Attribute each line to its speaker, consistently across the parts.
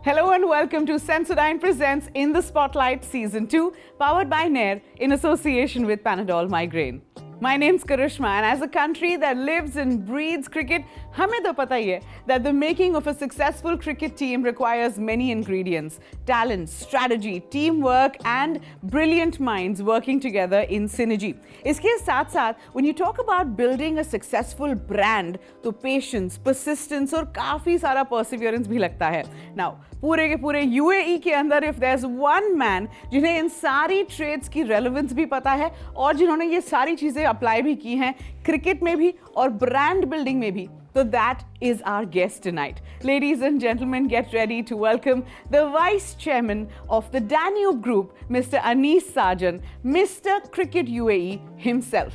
Speaker 1: Hello and welcome to Sensodyne Presents In the Spotlight Season 2, powered by Nair in association with Panadol Migraine. My name's Karishma, and as a country that lives and breathes cricket, हमें तो पता ही है that the making of a successful cricket team requires many ingredients: talent, strategy, teamwork, and brilliant minds working together in synergy. इसके साथ-साथ, when you talk about building a successful brand, तो patience, persistence और काफी सारा perseverance भी लगता है. Now, पूरे के पूरे UAE के अंदर if there's one man जिन्हें इन सारी ट्रेड्स की रेलेवेंस भी पता है और जिन्होंने ये सारी चीजें अप्लाई भी की हैं क्रिकेट में भी और ब्रांड बिल्डिंग में भी, so that is our guest tonight. Ladies and gentlemen, get ready to welcome the Vice Chairman of the Danube Group, Mr. Anis Sajan, Mr. Cricket UAE himself.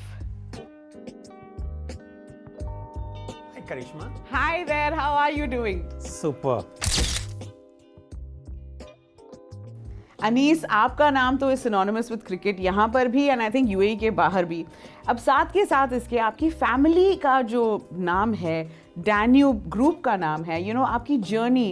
Speaker 2: Hi Karishma.
Speaker 1: Hi there, how are you doing?
Speaker 2: Super.
Speaker 1: Anees, आपका नाम तो is synonymous with cricket यहाँ पर भी and I think UAE के बाहर भी. अब साथ के साथ इसके आपकी फैमिली का जो नाम है, डैन्यूब ग्रुप का नाम है, यू नो, आपकी journey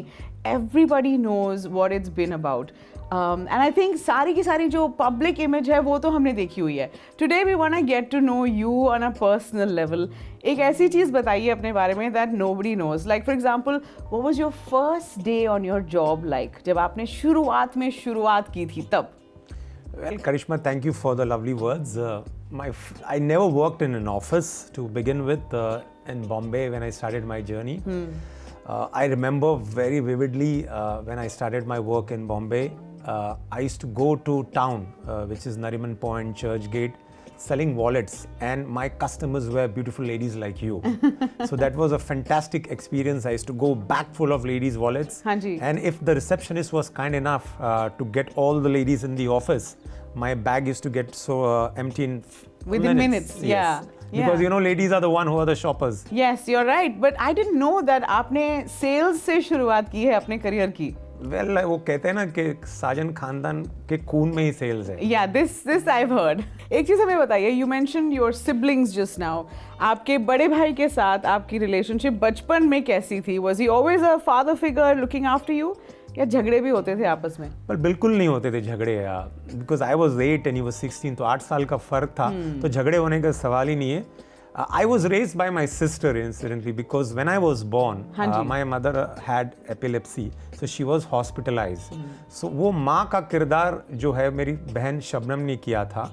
Speaker 1: everybody knows what it's been about and I think सारी की सारी जो पब्लिक इमेज है वो तो हमने देखी हुई है. Today we want to get to know you on a personal level. एक ऐसी चीज़ बताइए अपने बारे में that nobody knows. Like for example, what was your first day on your job like, जब आपने शुरुआत की थी तब?
Speaker 2: Well, Karishma, thank you for the lovely words. I never worked in an office to begin with in Bombay when I started my journey. I remember very vividly when I started my work in Bombay. I used to go to town, which is Nariman Point, Churchgate, selling wallets, and my customers were beautiful ladies like you. So that was a fantastic experience. I used to go bag full of ladies' wallets.
Speaker 1: Hanji.
Speaker 2: And if the receptionist was kind enough to get all the ladies in the office, my bag used to get so empty in
Speaker 1: within minutes.
Speaker 2: Yes.
Speaker 1: Yeah.
Speaker 2: Because you know, ladies are the one who are the shoppers.
Speaker 1: Yes, you're right. But I didn't know that आपने sales से शुरुआत की है अपने career की.
Speaker 2: Well, वो कहते हैं ना कि साजन खानदान के खून में ही सेल्स है.
Speaker 1: Yeah, this I've heard. एक चीज़ हमें बताइए, you mentioned your siblings just now. आपके बड़े भाई के साथ आपकी रिलेशनशिप बचपन में कैसी थी? Was he always a father figure looking after you? या झगड़े भी होते थे आपस में?
Speaker 2: पर बिल्कुल नहीं होते थे झगड़े यार. Because I was 8 and he was 16, तो 8 साल का फर्क था, तो झगड़े होने का सवाल ही नहीं है. I was raised by my sister incidentally because when I was born, my mother had epilepsy, so she was hospitalized. So वो माँ का किरदार जो है मेरी बहन शबनम ने किया था,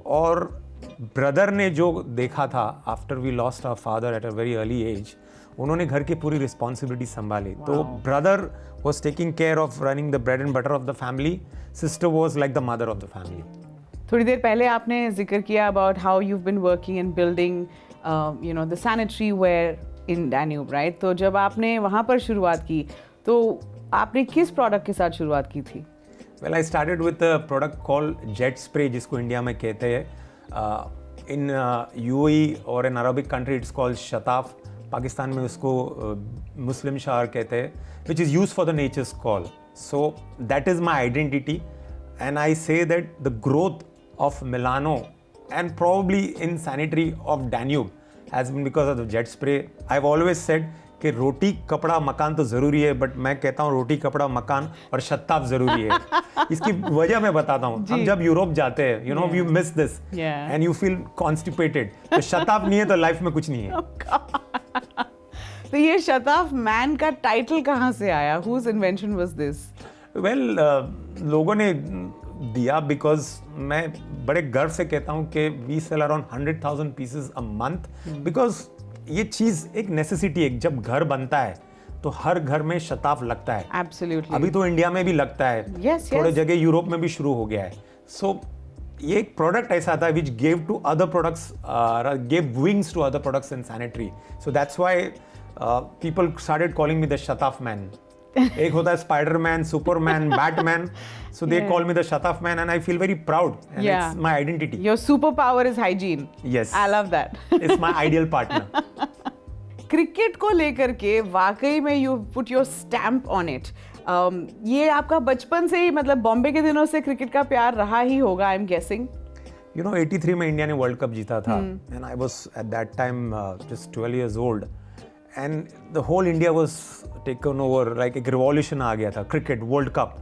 Speaker 2: और ब्रदर ने जो देखा था after we lost our father at a very early age, उन्होंने घर की पूरी रिस्पॉन्सिबिलिटी संभाली. तो brother was taking care of running the bread and butter of the family. Sister was like the mother of the family.
Speaker 1: थोड़ी देर पहले आपने जिक्र किया about how you've been working and building you know, the sanitary ware in Danube, right? तो जब आपने वहाँ पर शुरुआत की, तो आपने किस प्रोडक्ट के साथ शुरुआत की थी?
Speaker 2: Well, I started with a product called Jet Spray, जिसको इंडिया में कहते हैं. In UAE or an Arabic country, it's called Shataf. Pakistan में उसको मुस्लिम शहर कहते हैं, which is used for the nature's call. So that is my identity, and I say that the growth of Milano and probably in sanitary of Danube has been because of the jet spray. I've always said कि रोटी कपड़ा मकान तो ज़रूरी है, but मैं कहता हूँ रोटी कपड़ा मकान और शताफ ज़रूरी है. इसकी वजह मैं बताता हूँ. हम जब यूरोप जाते हैं, you know, you miss this and you feel constipated. तो शताफ नहीं है तो लाइफ में कुछ नहीं है.
Speaker 1: तो ये शताफ मैन का टाइटल कहाँ से आया? Whose invention was this?
Speaker 2: Well, लोगों ने दिया because मैं बड़े गर्व से कहता हूँ कि we sell around 100,000 pieces a month because ये चीज़ एक नेसेसिटी है. जब घर बनता है तो हर घर में शताफ लगता है.
Speaker 1: Absolutely.
Speaker 2: अभी तो इंडिया में भी लगता है.
Speaker 1: Yes,
Speaker 2: थोड़े
Speaker 1: yes.
Speaker 2: जगह यूरोप में भी शुरू हो गया है. So ये एक प्रोडक्ट ऐसा था which gave to other products, gave wings to other products in sanitary. So that's why people started calling me the Shataf man. एक होता है Spiderman, Superman, Batman. So they call me the Shataf man and I feel very proud and it's my identity.
Speaker 1: Your superpower is hygiene.
Speaker 2: Yes.
Speaker 1: I love that.
Speaker 2: It's my ideal partner.
Speaker 1: Cricket को लेकर के वाकई में you put your stamp on it. ये आपका बचपन से ही, मतलब बॉम्बे के दिनों से क्रिकेट का प्यार रहा ही होगा, I'm guessing.
Speaker 2: You know, 83 में इंडिया ने वर्ल्ड कप जीता था and I was at that time just 12 years old. and the whole India was taken over, like एक revolution आ गया था, cricket World Cup.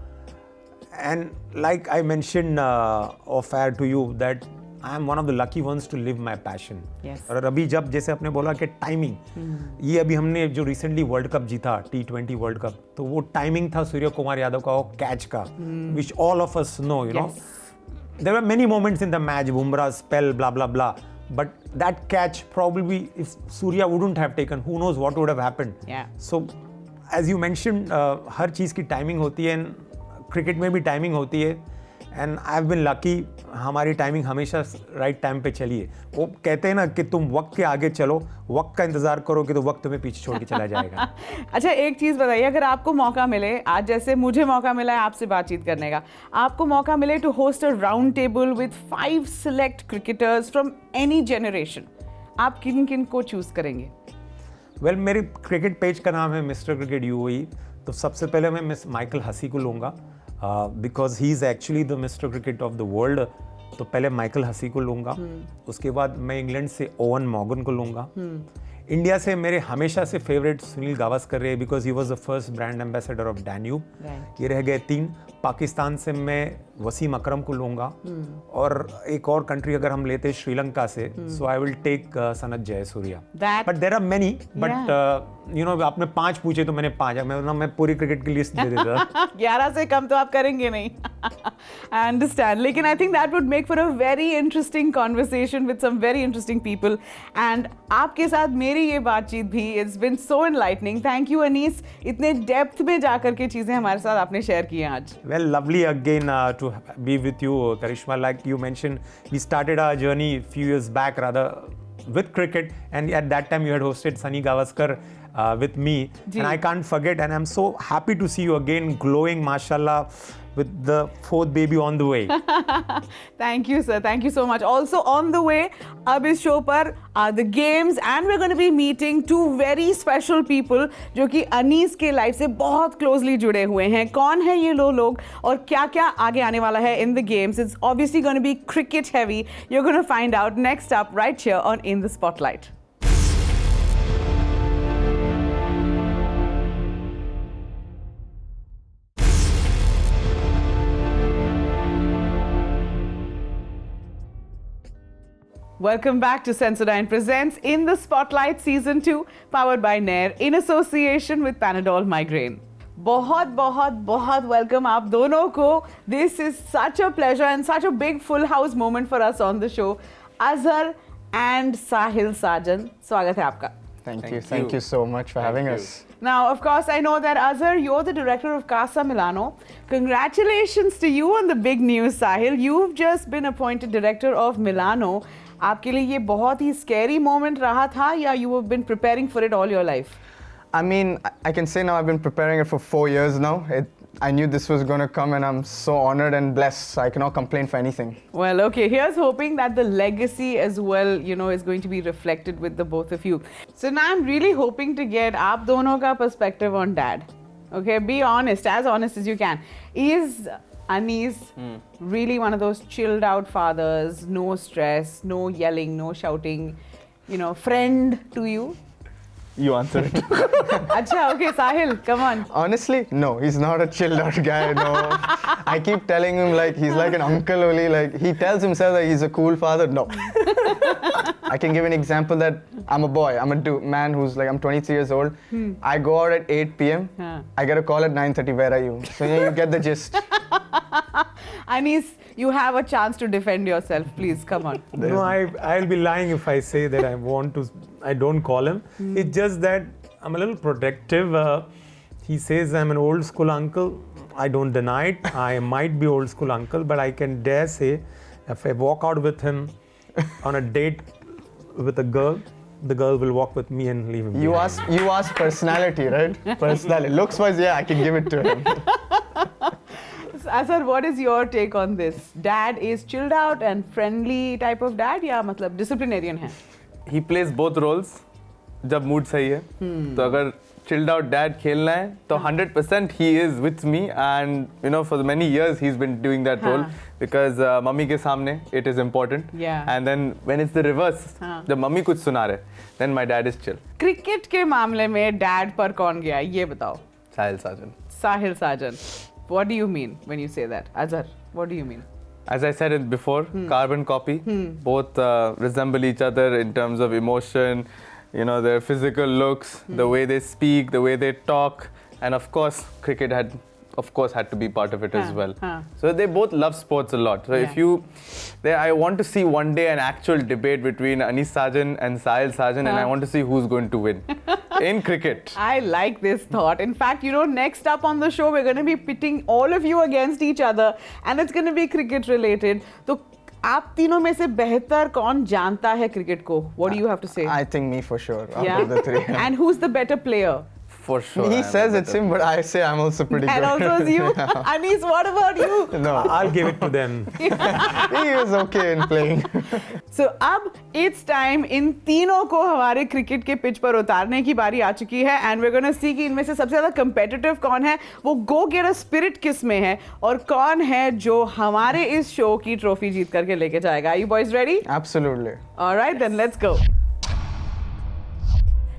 Speaker 2: And like I mentioned off air to you that I am one of the lucky ones to live my passion.
Speaker 1: Yes.
Speaker 2: और अभी जब जैसे आपने बोला कि टाइमिंग, ये अभी हमने जो रिसेंटली वर्ल्ड कप जीता T20 वर्ल्ड कप, तो वो टाइमिंग था सूर्य कुमार यादव का, वो कैच का, which all of us know, you know. There were many moments in the match, Bumrah's spell, blah blah blah. But that catch, probably if Surya wouldn't have taken, who knows what would have happened.
Speaker 1: Yeah.
Speaker 2: So as you mentioned, हर चीज़ की timing होती है, cricket में भी timing होती है, and I have been lucky, हमारी timing हमेशा right time पे चली है. वो कहते हैं ना कि तुम वक्त के आगे चलो, वक्त का इंतजार करोगे तो वक्त तुम्हें पीछे छोड़ के चला जाएगा.
Speaker 1: अच्छा, एक चीज़ बताइए, अगर आपको मौका मिले, आज जैसे मुझे मौका मिला है आपसे बातचीत करने का, आपको मौका मिले to host a round table with 5 select cricketers from any generation, आप किन किन को चूज करेंगे?
Speaker 2: वेल, मेरे क्रिकेट पेज का नाम है मिस्टर क्रिकेट UAE, तो सबसे पहले मैं मिस माइकल हसी को लूँगा, because he is actually the mister cricket of the world. तो पहले माइकल हसी को लूँगा, उसके बाद मैं इंग्लैंड से ओवन मॉर्गन को लूँगा. इंडिया से मेरे हमेशा से फेवरेट सुनील गावस्कर रहे, because he was the first brand ambassador of Danube. ये रह गए 3. पाकिस्तान से मैं वसीम अकरम को लूँगा, और एक और कंट्री अगर हम लेते हैं श्रीलंका से, so I will take Sanath Jayasuriya. But there are many, but you know आपने 5 पूछे तो मैंने 5, मैं पूरी क्रिकेट की लिस्ट दे देता.
Speaker 1: 11 से कम तो आप करेंगे नहीं. आई अंडरस्टैंड, लेकिन I think that would make for a very interesting conversation with some very interesting people. And आपके साथ मेरी ये बातचीत भी it's been so enlightening. Thank you Anees, इतने डेप्थ में जाकर के चीज़ें हमारे साथ आपने शेयर की हैं आज.
Speaker 2: Well, lovely again to be with you, Karishma. Like you mentioned, we started our journey a few years back, rather, with cricket, and at that time you had hosted Sunny Gavaskar with me, and I can't forget, and I'm so happy to see you again, glowing, mashallah, with the 4th baby on the way.
Speaker 1: Thank you, sir. Thank you so much. Also on the way, अब इस show पर are the games, and we're going to be meeting 2 very special people जो कि अनीस के life से बहुत closely जुड़े हुए हैं. कौन है ये लोग और क्या-क्या आगे आने वाला है in the games? It's obviously going to be cricket heavy. You're going to find out next up right here on In the Spotlight. Welcome back to Sensodyne Presents In the Spotlight Season 2, powered by Nair in association with Panadol Migraine. बहुत welcome आप दोनों को. This is such a pleasure and such a big full house moment for us on the show. Azhar and Sahil Sajan, स्वागत है आपका.
Speaker 3: Thank you so much for having us.
Speaker 1: Now, of course, I know that Azhar, you're the director of Casa Milano. Congratulations to you on the big news, Sahil. You've just been appointed director of Milano. आपके लिए ये बहुत ही scary moment रहा था, या you have been preparing for it all your life?
Speaker 3: I mean, I can say now I've been preparing it for 4 years now. I knew this was going to come, and I'm so honored and blessed, so I cannot complain for anything.
Speaker 1: Well, okay, here's hoping that the legacy as well, you know, is going to be reflected with the both of you. So now I'm really hoping to get आप दोनों का perspective on dad. Okay, be honest as you can. Is Anis really one of those chilled out fathers, no stress, no yelling, no shouting, you know, friend to you?
Speaker 3: You answer it.
Speaker 1: Acha, okay, Sahil, come on.
Speaker 3: Honestly, no, he's not a chilled out guy, no. I keep telling him like he's like an uncle only, like he tells himself that he's a cool father, no. I can give an example that I'm a boy, I'm a man who's like, I'm 23 years old. I go out at 8 p.m. I get a call at 9:30, where are you? So yeah, you get the gist.
Speaker 1: Anis, you have a chance to defend yourself, please, come on.
Speaker 2: No, I'll be lying if I say that I don't call him. It's just that I'm a little protective. He says I'm an old school uncle. I don't deny it. I might be old school uncle, but I can dare say if I walk out with him on a date with a girl, the girl will walk with me and leave him behind.
Speaker 3: You ask personality, right? Personality. Looks wise, yeah, I can give it to him.
Speaker 1: Azhar, what is your take on this? Dad is chilled out and friendly type of dad, या मतलब disciplinarian है?
Speaker 4: He plays both roles. जब mood सही है तो अगर
Speaker 3: chilled out dad खेलना है तो 100% he is with me, and you know for many years he's been doing that role because mummy के सामने it is important.
Speaker 1: Yeah.
Speaker 3: And then when it's the reverse, जब मम्मी कुछ सुना रहे, then my dad is chill.
Speaker 1: Cricket के मामले में dad पर कौन गया ये बताओ.
Speaker 3: Sahil Sajan.
Speaker 1: Sahil Sajan. What do you mean when you say that? Azhar, what do you mean?
Speaker 3: As I said it before, carbon copy. Both resemble each other in terms of emotion, you know, their physical looks, the way they speak, the way they talk, and of course, cricket had to be part of it as well. So they both love sports a lot. So if you, I want to see one day an actual debate between Anis Sajan and Sahil Sajan, and I want to see who's going to win in cricket.
Speaker 1: I like this thought. In fact, you know, next up on the show, we're going to be pitting all of you against each other, and it's going to be cricket related. So, आप तीनों में से बेहतर कौन जानता है cricket को? What do you have to say?
Speaker 3: I think me for sure.
Speaker 1: Yeah.
Speaker 3: Out of the three.
Speaker 1: And who's the better player?
Speaker 3: For sure. He says it's him, but I say I'm also pretty
Speaker 1: And
Speaker 3: good.
Speaker 1: also you? Anis, what about you?
Speaker 3: No,
Speaker 2: I'll give it to them.
Speaker 3: he is okay in playing.
Speaker 1: So अब it's time इन तीनों को हमारे cricket के pitch पर उतारने की बारी आ चुकी है, and we're gonna see कि इनमें से सबसे ज़्यादा competitive कौन है, वो go get a spirit किस में है, और कौन है जो हमारे इस शो की ट्रॉफी जीत करके लेके जाएगा. Are you boys ready?
Speaker 3: Absolutely.
Speaker 1: All right, then let's go.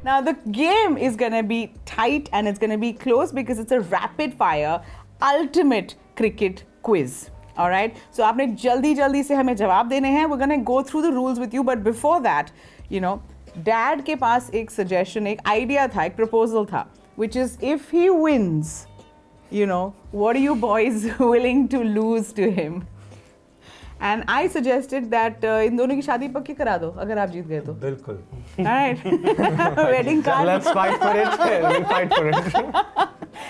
Speaker 1: Now the game is going to be tight and it's going to be close because it's a rapid fire ultimate cricket quiz. All right, so आपने जल्दी से हमें जवाब देने हैं. We're going to go through the rules with you, but before that, you know, dad के पास एक suggestion, एक idea था, एक proposal था, which is if he wins, you know, what are you boys willing to lose to him? And I suggested that इन दोनों की शादी पक्की करा दो अगर आप जीत गए तो.
Speaker 2: बिल्कुल.
Speaker 1: Alright. Wedding card.
Speaker 3: Let's fight for it. We'll fight for it.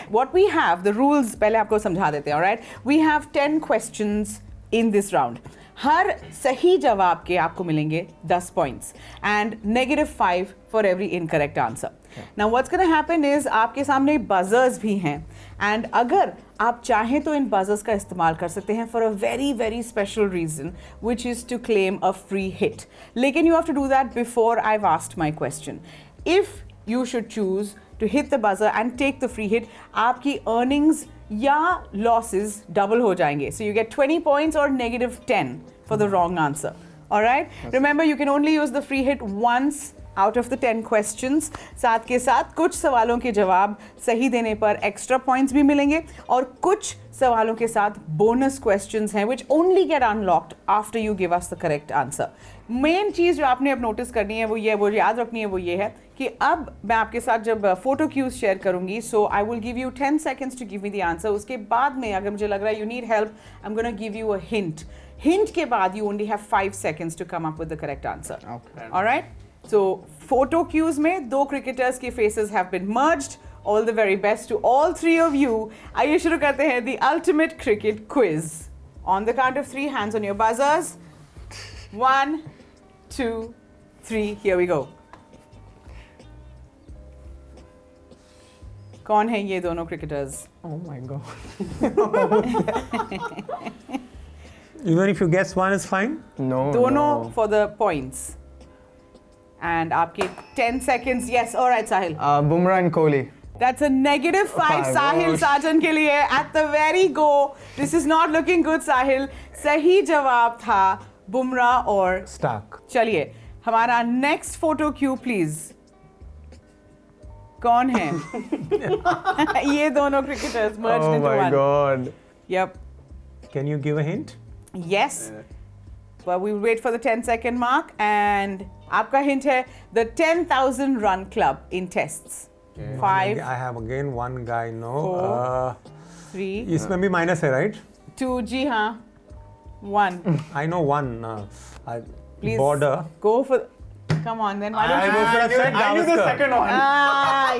Speaker 1: What we have, the rules पहले आपको समझा देते हैं. Alright. We have 10 questions in this round. हर सही जवाब के आपको मिलेंगे 10 points and -5 for every incorrect answer. Now what's going to happen is आपके सामने buzzers भी हैं and अगर आप चाहें तो इन buzzers का इस्तेमाल कर सकते हैं for a very very special reason, which is to claim a free hit. लेकिन you have to do that before I've asked my question. If you should choose to hit the buzzer and take the free hit, आपकी earnings या losses double हो जाएंगे. So you get 20 points or -10 for the wrong answer. All right? Remember, you can only use the free hit once out of the 10 questions. साथ के साथ कुछ सवालों के जवाब सही देने पर extra points भी मिलेंगे और कुछ सवालों के साथ bonus questions हैं which only get unlocked after you give us the correct answer. Main चीज़ जो आपने अब नोटिस करनी है वो याद रखनी है वो ये है कि अब मैं आपके साथ जब फोटो क्यूज शेयर करूंगी, so I will give you 10 seconds to give me the answer. उसके बाद में अगर मुझे लग रहा है you need help, I'm going to give you a hint. Hint के बाद you only have 5 seconds to come up with the correct answer.
Speaker 3: Okay.
Speaker 1: All right? So photo cues में 2 cricketers के faces have been merged. All the very best to all 3 of you. आइए शुरू करते हैं the ultimate cricket quiz. On the count of 3, hands on your buzzers. 1, 2, 3. Here we go. कौन है ये दोनों cricketers?
Speaker 3: Oh my god.
Speaker 2: Even if you guess one is fine.
Speaker 3: No.
Speaker 1: दोनों
Speaker 3: no.
Speaker 1: for the points. And आपके 10 seconds. Yes, all right, Sahil.
Speaker 3: Bumrah and Kohli.
Speaker 1: That's a -5
Speaker 3: My
Speaker 1: Sahil
Speaker 3: gosh.
Speaker 1: Sajan के लिए at the very go. This is not looking good, Sahil. सही जवाब था बुमराह और
Speaker 2: Stark.
Speaker 1: चलिए हमारा next photo cue please. कौन है? ये दोनों cricketers merged
Speaker 3: Oh
Speaker 1: into
Speaker 3: my
Speaker 1: one.
Speaker 3: god.
Speaker 1: Yep.
Speaker 2: Can you give a hint?
Speaker 1: Yes. But we'll wait for the 10-second mark and आपका hint है the 10,000 run club in tests. 5,
Speaker 2: I have again one guy. No.
Speaker 1: 3,
Speaker 2: इसमें भी minus है, right?
Speaker 1: 2, जी हाँ, 1.
Speaker 2: I know one.
Speaker 1: Please
Speaker 2: Border.
Speaker 1: go for. Come on, then why don't you?
Speaker 2: was gonna say
Speaker 3: I knew the
Speaker 2: Gavaskar.
Speaker 3: second one.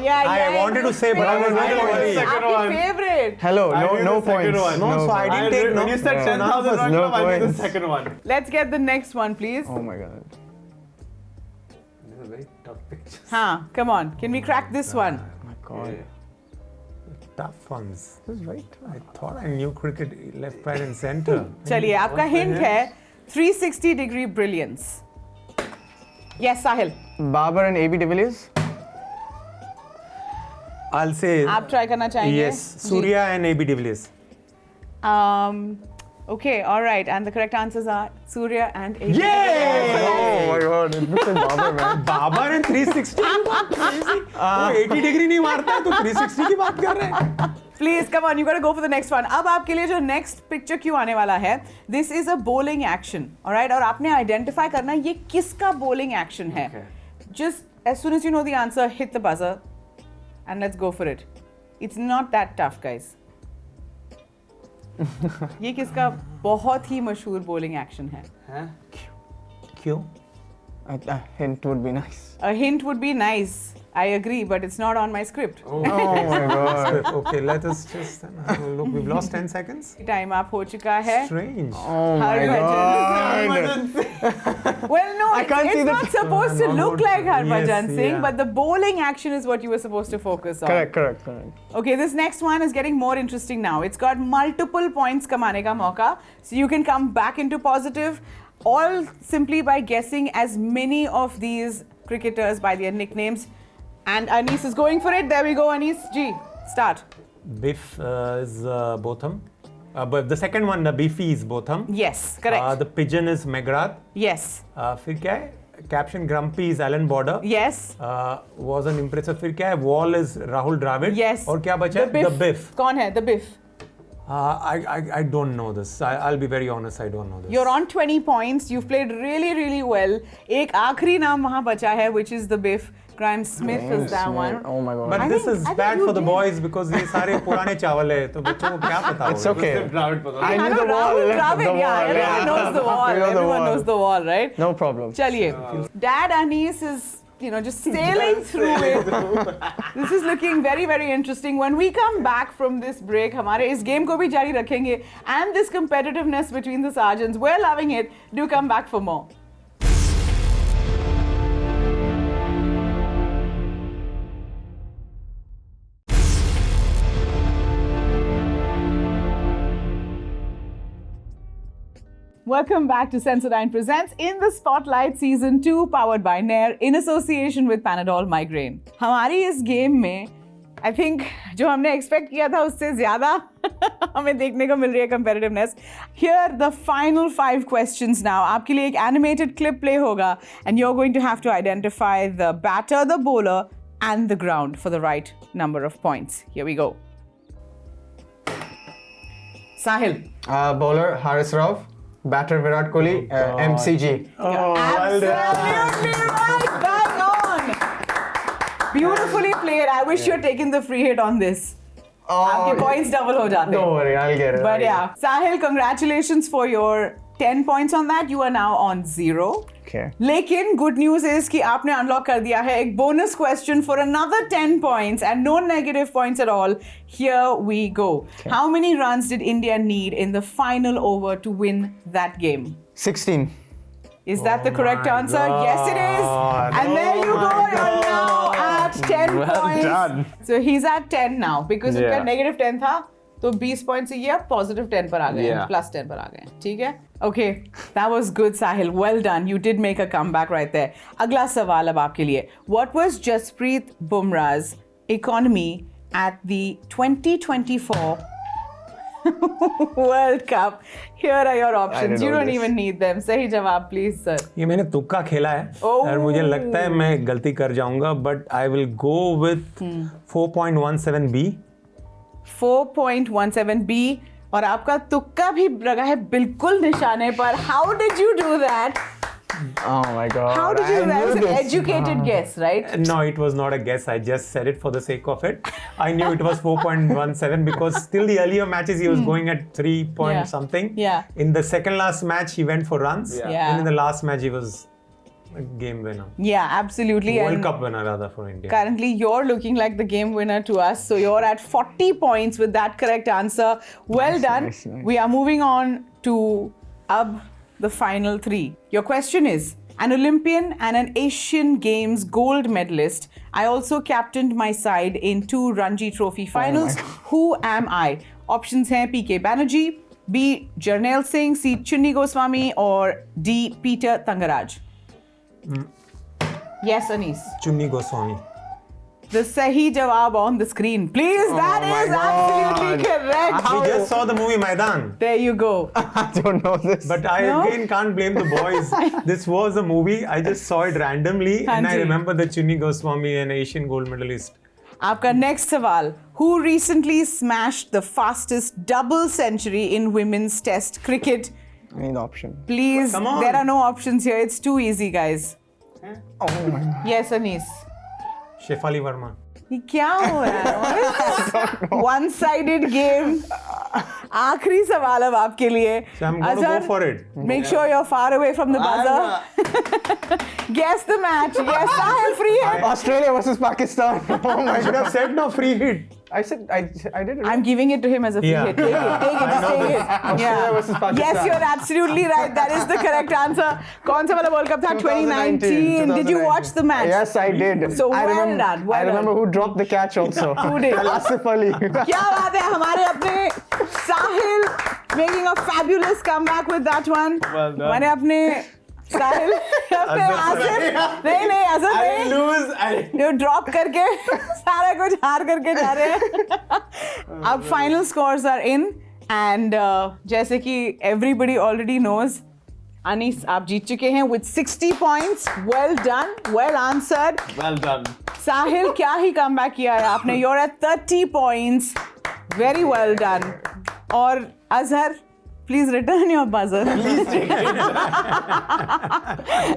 Speaker 1: Yeah.
Speaker 2: I wanted to say, but I was not
Speaker 1: Favorite.
Speaker 2: ready.
Speaker 1: आपकी favorite.
Speaker 3: Hello,
Speaker 4: I
Speaker 3: no,
Speaker 4: knew
Speaker 3: no
Speaker 4: the second
Speaker 3: points.
Speaker 4: one.
Speaker 2: No, so I didn't take.
Speaker 4: When you said
Speaker 3: Yeah.
Speaker 4: 10,000 run
Speaker 3: No
Speaker 4: club, I knew the
Speaker 3: points.
Speaker 4: second one.
Speaker 1: Let's get the next one, please.
Speaker 3: Oh my god.
Speaker 4: This is a very tough picture.
Speaker 1: Huh, come on. Can we crack this one?
Speaker 3: Oh my god.
Speaker 2: Tough ones.
Speaker 3: This is right.
Speaker 2: I thought I knew cricket left, right, and center.
Speaker 1: चलिए, आपका hint है 360-degree brilliance. Yes, Sahil.
Speaker 3: Babar and AB de Villiers.
Speaker 2: I'll say
Speaker 1: आप try करना चाहेंगे?
Speaker 2: yes, Surya and AB de Villiers.
Speaker 1: Okay, all right. And the correct answers are Surya and AB.
Speaker 2: Yay!
Speaker 3: Oh my god, it looks like Babar, man.
Speaker 2: Babar and 360 की बात crazy. वो 80 degree नहीं मारता है तो 360 की बात कर रहे हैं.
Speaker 1: Please, come on, you gotta go for the next one. अब आपके लिए जो next picture क्यों आने वाला है, this is a bowling action, alright? और आपने identify करना ये किसका bowling action है. Just as soon as you know the answer, hit the buzzer and let's go for it. It's not that tough, guys. ये किसका बहुत ही मशहूर bowling action है.
Speaker 2: क्यों?
Speaker 3: A hint would be nice.
Speaker 1: A hint would be nice. I agree, but it's not on my script.
Speaker 3: Oh my god.
Speaker 2: Okay, let us just have a look. We've lost 10 seconds.
Speaker 1: Time up हो चुका है.
Speaker 2: Strange.
Speaker 3: Oh my
Speaker 1: Harbhajan.
Speaker 3: god.
Speaker 1: Well, no,
Speaker 3: I can't
Speaker 1: it's
Speaker 3: see the-
Speaker 1: not supposed to look like Harbhajan
Speaker 2: Yes,
Speaker 1: Singh,
Speaker 2: yeah.
Speaker 1: but the bowling action is what you were supposed to focus on.
Speaker 3: Correct.
Speaker 1: Okay, this next one is getting more interesting now. It's got multiple points कमाने का मौका, so you can come back into positive, all simply by guessing as many of these cricketers by their nicknames. And Anis is going for it. There we go, Anis. G, start.
Speaker 2: Biff is Botham. But the second one, the Biffy is Botham.
Speaker 1: Yes, correct.
Speaker 2: The pigeon is Megrath.
Speaker 1: Yes.
Speaker 2: फिर क्या है? Caption Grumpy is Alan Border.
Speaker 1: Yes.
Speaker 2: Was an impressive. फिर क्या है? Wall is Rahul Dravid.
Speaker 1: Yes.
Speaker 2: और क्या बचा?
Speaker 1: The
Speaker 2: The Biff.
Speaker 1: कौन है? The Biff.
Speaker 2: I don't know this. I'll be very honest. I don't know this.
Speaker 1: You're on 20 points. You've played really, really well. एक आखिरी नाम वहाँ बचा है, which is the Biff. Graham Smith is that one.
Speaker 3: Oh my god.
Speaker 2: But
Speaker 1: I
Speaker 2: this
Speaker 1: think-
Speaker 2: is
Speaker 1: I think
Speaker 2: bad
Speaker 1: you
Speaker 2: for the
Speaker 1: did.
Speaker 2: boys because ये सारे पुराने चावल है तो बच्चों को क्या पता
Speaker 3: It's
Speaker 2: होगा.
Speaker 3: okay.
Speaker 4: Dravid पता
Speaker 3: I knew the wall.
Speaker 1: Rahul
Speaker 3: The
Speaker 1: Dravid,
Speaker 3: wall,
Speaker 1: yeah, everyone knows the wall.
Speaker 3: We know the
Speaker 1: Everyone
Speaker 3: wall.
Speaker 1: knows the wall, right?
Speaker 3: No problem.
Speaker 1: Chaliye. Dad Anis is, just sailing through it. This is looking very, very interesting. When we come back from this break, हमारे इस game को भी जारी रखेंगे. And this competitiveness between the sergeants, we're loving it. Do come back for more. Welcome back to Sensodyne Presents In the Spotlight Season 2, powered by Nair in association with Panadol Migraine. हमारी इस game में I think जो हमने expect किया था उससे ज़्यादा हमें देखने को मिल रही है competitiveness. Here the final 5 questions now. आपके लिए एक animated clip play होगा and you're going to have to identify the batter, the bowler and the ground for the right number of points. Here we go. Sahil.
Speaker 3: Bowler Haris Rauf. Batter Virat Kohli. MCG.
Speaker 1: Absolutely right, bang on. Beautifully played. I wish you had taken the free hit on this. आपके points double हो जाते.
Speaker 3: Don't worry, I'll get it.
Speaker 1: But yeah, Sahil, congratulations for your 10 points on that. You are now on 0.
Speaker 3: Okay.
Speaker 1: लेकिन good news is कि आपने unlock कर दिया है एक bonus question for another 10 points and no negative points at all. Here we go.
Speaker 3: Okay.
Speaker 1: How many runs did India need in the final over to win that game?
Speaker 3: 16.
Speaker 1: Is that the correct
Speaker 2: my
Speaker 1: answer? Yes, it is. And there you go. You're now at 10
Speaker 3: Well
Speaker 1: points.
Speaker 3: done.
Speaker 1: So he's at 10 now because
Speaker 3: Yeah.
Speaker 1: उसका negative 10 था. तो 20 points से ये अब positive 10 पर आ गए हैं,
Speaker 3: Yeah.
Speaker 1: plus 10 पर आ गए हैं. ठीक है? Okay, that was good, Sahil. Well done. You did make a comeback right there. अगला सवाल अब आपके लिए. What was Jasprit Bumrah's economy at the 2024 World Cup? Here are your options.
Speaker 3: didn't
Speaker 1: You
Speaker 3: know
Speaker 1: don't
Speaker 3: this.
Speaker 1: even need them. सही जवाब, please, sir.
Speaker 2: ये मैंने तुक्का खेला है
Speaker 1: Oh.
Speaker 2: और मुझे लगता है मैं गलती कर जाऊंगा but I will go with 4.17 B.
Speaker 1: 4.17B और आपका तुक्का भी लगा है बिल्कुल निशाने पर. How did you do that?
Speaker 3: Oh my god.
Speaker 1: How did you do that?
Speaker 3: I
Speaker 1: It was
Speaker 3: knew
Speaker 1: an
Speaker 3: this.
Speaker 1: educated guess, right?
Speaker 2: No, it was not a guess. I just said it for the sake of it. I knew it was 4.17 because still the earlier matches he was going at 3 point
Speaker 1: Yeah.
Speaker 2: something.
Speaker 1: Yeah.
Speaker 2: In the second last match he went for runs.
Speaker 1: Yeah.
Speaker 2: And in the last match he was a game winner.
Speaker 1: Yeah, absolutely.
Speaker 2: World
Speaker 1: And
Speaker 2: Cup winner rather for India.
Speaker 1: currently you're looking like the game winner to us. So you're at 40 points with that correct answer. Well done.
Speaker 3: nice.
Speaker 1: We are moving on to the final 3. Your question is, an Olympian and an Asian Games gold medalist. I also captained my side in 2 Ranji Trophy finals. Who am I? Options हैं PK Banerjee, B. Jarnail Singh, C. Chunni Goswami, or D. Peter Tangaraj. Yes, Anis.
Speaker 2: Chunni Goswami.
Speaker 1: the sahi jawab on the screen. Please, that
Speaker 3: my
Speaker 1: is
Speaker 3: God.
Speaker 1: absolutely correct.
Speaker 2: We just saw the movie Maidan.
Speaker 1: There you go.
Speaker 3: I don't know this.
Speaker 2: But I
Speaker 1: No?
Speaker 2: again can't blame the boys. This was a movie. I just saw it randomly and I
Speaker 1: Hanji.
Speaker 2: remember the Chunni Goswami, an Asian gold medalist.
Speaker 1: Aapka next sawal. Who recently smashed the fastest double century in women's test cricket?
Speaker 3: I need the option.
Speaker 1: Please,
Speaker 2: Come on.
Speaker 1: there are no options here. It's too easy, guys.
Speaker 3: Oh my God.
Speaker 1: Yes, Anis.
Speaker 2: Shefali Verma.
Speaker 1: ये क्या हो रहा है? One sided game. आखिरी सवाल अब आपके लिए.
Speaker 2: So I'm going to go for it.
Speaker 1: Make sure you're far away from the buzzer. Guess the match. Yes, Sahil, free hit.
Speaker 3: Australia versus Pakistan. Oh my
Speaker 2: I should
Speaker 3: God.
Speaker 2: have said no free hit.
Speaker 3: I said I did it.
Speaker 1: I'm giving it to him as a free
Speaker 2: Yeah.
Speaker 1: hit. Take it, just take it.
Speaker 3: Australia versus Pakistan.
Speaker 1: Yes, you're absolutely right. That is the correct answer. कौन सा वाला World Cup था? 2019. Did you watch the match?
Speaker 3: Yes, I did.
Speaker 1: So
Speaker 3: I
Speaker 1: well
Speaker 3: remember,
Speaker 1: done, well
Speaker 3: I remember
Speaker 1: done.
Speaker 3: who dropped the catch also.
Speaker 1: Who did?
Speaker 3: Asif Ali.
Speaker 1: क्या बात है हमारे अपने साहिल making a fabulous comeback with that one.
Speaker 3: Well done.
Speaker 1: हमारे अपने साहिल अपने आसिफ नहीं असद नहीं
Speaker 3: lose.
Speaker 1: जो ड्रॉप करके सारा कुछ हार करके जा रहे हैं. अब final scores are in and जैसे कि एवरीबडी ऑलरेडी नोज अनीस आप जीत चुके हैं with 60 points. Well done, well answered.
Speaker 3: Well done.
Speaker 1: Sahil क्या ही कमबैक किया है आपने. You're at 30 points. Very well done. और Azhar please return your buzzer.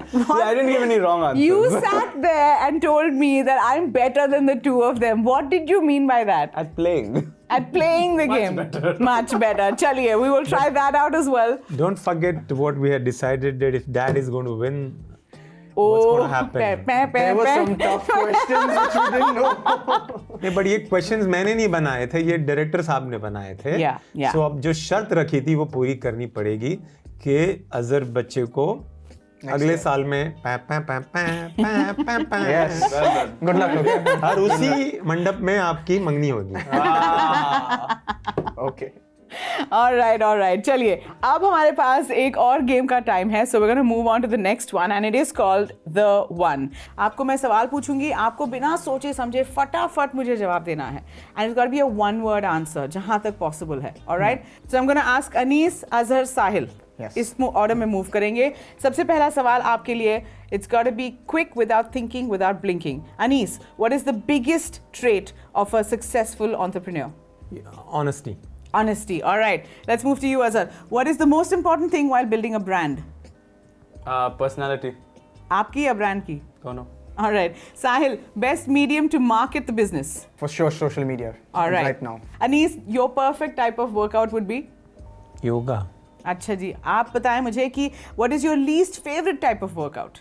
Speaker 3: See, I didn't give any wrong answers.
Speaker 1: You sat there and told me that I'm better than the two of them. What did you mean by that?
Speaker 3: At playing.
Speaker 1: At playing the game. Much better. Chaliye, we will try that out as well.
Speaker 2: Don't forget what we had decided that if dad is going to win, what's going to happen?
Speaker 3: There were some tough questions which we didn't know.
Speaker 2: नहीं but ये questions मैंने नहीं बनाए थे, ये director साहब ने बनाए थे.
Speaker 1: Yeah.
Speaker 2: So अब जो शर्त रखी थी वो पूरी करनी पड़ेगी कि अजहर बच्चे को अगले साल में
Speaker 3: Yes. Well done. Good luck. Okay.
Speaker 2: और उसी मंडप में आपकी मंगनी होगी.
Speaker 3: Okay.
Speaker 1: All right. चलिए अब हमारे पास एक और गेम का टाइम है. So we're going to move on to the next one and it is called the one. आपको मैं सवाल पूछूंगी, आपको बिना सोचे समझे फटाफट मुझे जवाब देना है. And it's got to be a one word answer जहाँ तक possible है. All right. So I'm going to ask Anis, Azhar, Sahil.
Speaker 3: Yes.
Speaker 1: इस ऑर्डर में मूव करेंगे. सबसे पहला सवाल आपके लिए. It's got to be quick without thinking, without blinking. Anis, what is the biggest trait of a successful entrepreneur?
Speaker 2: Honesty.
Speaker 1: Honesty. All right. Let's move to you, Azhar. What is the most important thing while building a brand?
Speaker 5: Personality.
Speaker 1: आपकी या brand की?
Speaker 5: Dono.
Speaker 1: All right. Sahil, best medium to market the business?
Speaker 3: For sure, social media.
Speaker 1: All right.
Speaker 3: Right now.
Speaker 1: Anis, your perfect type of workout would be?
Speaker 2: Yoga.
Speaker 1: अच्छा जी. आप बताएं मुझे कि what is your least favorite type of workout?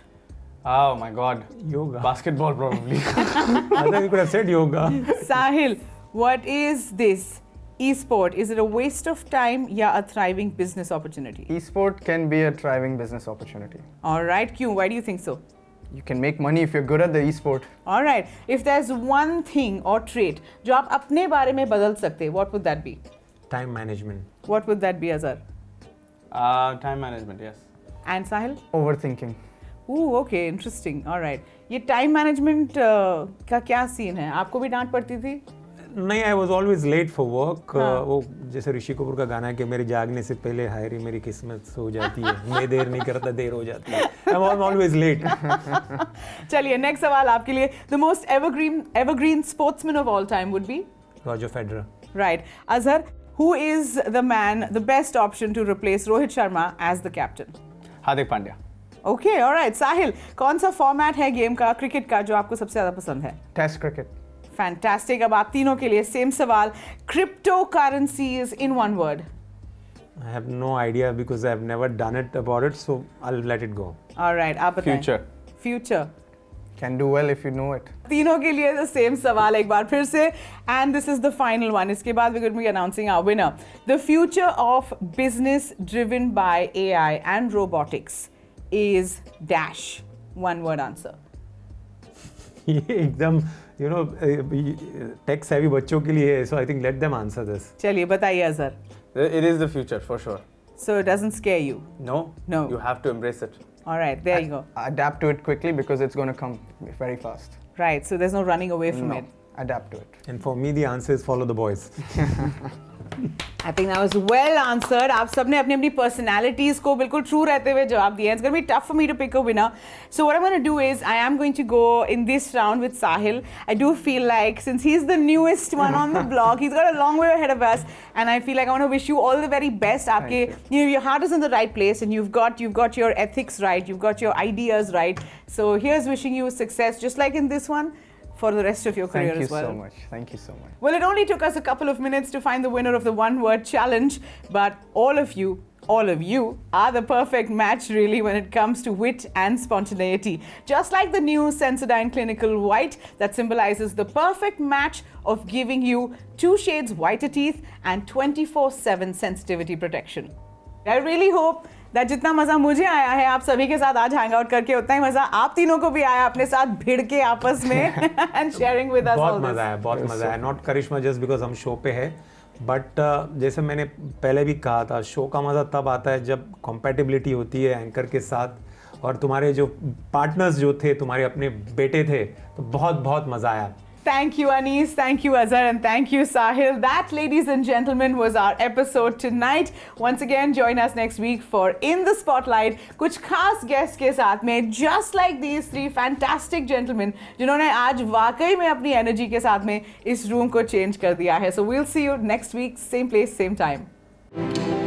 Speaker 5: Oh my god.
Speaker 2: Yoga.
Speaker 5: Basketball probably.
Speaker 2: I thought you could have said yoga.
Speaker 1: Sahil, what is this? E-sport, is it a waste of time या a thriving business opportunity?
Speaker 3: Esport can be a thriving business opportunity.
Speaker 1: All right. क्यों? Why do you think so?
Speaker 3: You can make money if you're good at the esport.
Speaker 1: All right. If there's one thing or trait जो आप अपने बारे में बदल सकते, what would that be?
Speaker 2: Time management.
Speaker 1: What would that be, Azhar?
Speaker 5: Time management, yes.
Speaker 1: And Sahil?
Speaker 3: Overthinking.
Speaker 1: Ooh, okay, interesting. All right. ये time management का क्या सीन है? आपको भी डांट पड़ती थी?
Speaker 2: नहीं, I was always late for work.
Speaker 1: हाँ.
Speaker 2: वो जैसे ऋषि कपूर का गाना है कि मेरे जागने से पहले हायरी मेरी किस्मत सो जाती है, मैं देर नहीं करता देर हो जाती है. I am always late.
Speaker 1: चलिए नेक्स्ट सवाल आपके लिए. The most evergreen sportsman of all time would be?
Speaker 2: Roger Federer.
Speaker 1: Right. Azhar, who is the man, the best option to replace Rohit Sharma as the captain?
Speaker 5: Hardik Pandya.
Speaker 1: Okay, all right. Sahil, कौन सा format है game का, cricket का, जो आपको सबसे ज़्यादा पसंद है?
Speaker 3: Test cricket.
Speaker 1: Fantastic. अब आप तीनों के लिए सेम सवाल. Cryptocurrencies in one word.
Speaker 2: I have no idea because I have never done it about it, so I'll let it go.
Speaker 1: All right. आप बताएं.
Speaker 5: Future.
Speaker 1: Future.
Speaker 3: Can do well if you know it.
Speaker 1: तीनों के लिए same सवाल एक बार फिर से. And this is the final one. इसके बाद we're going to be announcing our winner. The future of business driven by AI and robotics is dash. One word answer.
Speaker 2: ये एकदम टेक सेवी बच्चों के लिए है, so I think let them answer this.
Speaker 1: चलिए बताइए Azhar.
Speaker 5: It is the future for sure.
Speaker 1: So it doesn't scare you.
Speaker 5: No?
Speaker 1: No.
Speaker 5: You have to embrace it.
Speaker 1: All right, there you go.
Speaker 3: Adapt to it quickly because it's going to come very fast.
Speaker 1: Right, so there's no running away from
Speaker 3: No,
Speaker 1: it.
Speaker 3: adapt to it.
Speaker 2: And for me, the answer is follow the boys.
Speaker 1: I think that was well answered. आप सबने अपनी अपनी personalities को बिल्कुल true रहते हुए जवाब दिए. It's going to be tough for me to pick a winner. So what I'm going to do is I am going to go in this round with Sahil. I do feel like since he's the newest one on the block, he's got a long way ahead of us, and I feel like I want to wish you all the very best. आपके your heart is in the right place, and you've got your ethics right, you've got your ideas right. So here's wishing you success, just like in this one, for the rest of your career
Speaker 3: Thank you
Speaker 1: as well.
Speaker 3: so much. Thank you so much.
Speaker 1: Well, it only took us a couple of minutes to find the winner of the one-word challenge, but all of you are the perfect match really when it comes to wit and spontaneity. Just like the new Sensodyne Clinical White that symbolizes the perfect match of giving you 2 shades whiter teeth and 24/7 sensitivity protection. I really hope that जितना मजा मुझे आया है आप सभी के साथ आज हैंग आउट करके उतना ही मजा आप तीनों को भी आया अपने साथ भिड़ के आपस में and sharing with us all
Speaker 2: बहुत
Speaker 1: this.
Speaker 2: मजा आया, बहुत मजा आया. नॉट करिश्मा जस्ट बिकॉज हम शो पे है, बट जैसे मैंने पहले भी कहा था, शो का मजा तब आता है जब कॉम्पैटिबिलिटी होती है एंकर के साथ, और तुम्हारे जो पार्टनर्स जो थे तुम्हारे अपने बेटे थे, तो बहुत बहुत मजा आया.
Speaker 1: Thank you, Anis. Thank you, Azhar. And thank you, Sahil. That, ladies and gentlemen, was our episode tonight. Once again, join us next week for In the Spotlight. कुछ खास guests के साथ में, just like these 3 fantastic gentlemen, जिन्होंने आज वाकई में अपनी energy के साथ में इस room को change कर दिया है. So we'll see you next week, same place, same time.